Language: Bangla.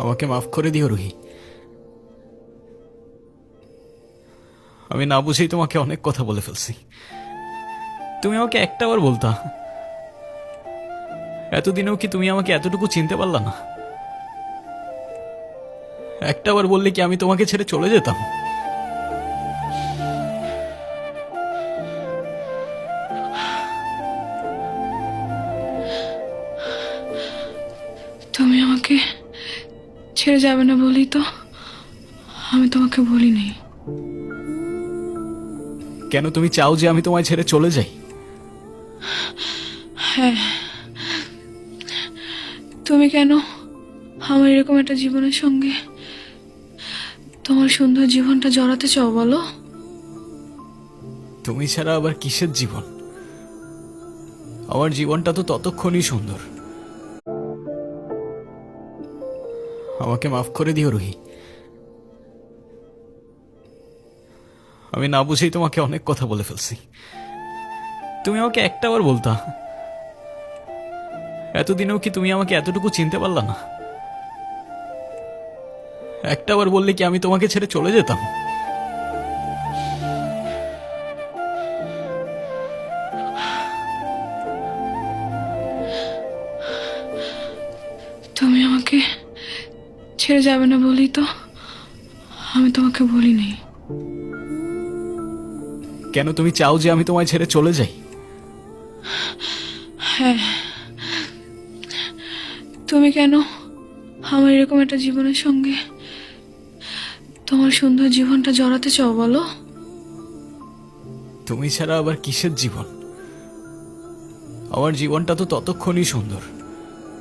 আমাকে মাফ করে দিও রুহি। আমি না বুঝেই তোমাকে অনেক কথা বলে ফেলছি। তুমি আমাকে একটাবার বলতা। এতদিনেও কি তুমি আমাকে এতটুকু চিনতে পারলা না? একটাবার বললে কি আমি তোমাকে ছেড়ে চলে যেতাম? তুমি আমাকে ছেড়ে যাবে না বলি তো আমি তোমাকে বলি নাই। কেন তুমি চাও যে আমি তোমায় ছেড়ে চলে যাই? হ্যাঁ, তুমি কেন আমার এরকম একটা জীবনের সঙ্গে তোমার সুন্দর জীবনটা জড়াতে চাও বলো? তুমি ছাড়া আবার কিসের জীবন? আমার জীবনটা তো ততক্ষণই সুন্দর। আমাকে মাফ করে দিও রুহি। আমি না বুঝেই তোমাকে অনেক কথা বলে ফেলছি। তুমি আমাকে একটাবার বলতা। এতদিনেও কি তুমি আমাকে এতটুকু চিনতে পারলা না? একটাবার বললে কি আমি তোমাকে ছেড়ে চলে যেতাম? তুমি আমাকে ছেড়ে যাবে না বলি তো আমি তোমাকে বলি নাই। কেন তুমি চাও যে আমি তোমায় ছেড়ে চলে যাই? হ্যাঁ, তুমি কেন আমার এরকম একটা জীবনের সঙ্গে তোমার সুন্দর জীবনটা জড়াতে চাও বলো? তুমি ছাড়া আবার কিসের জীবন? আমার জীবনটা তো ততক্ষণই সুন্দর।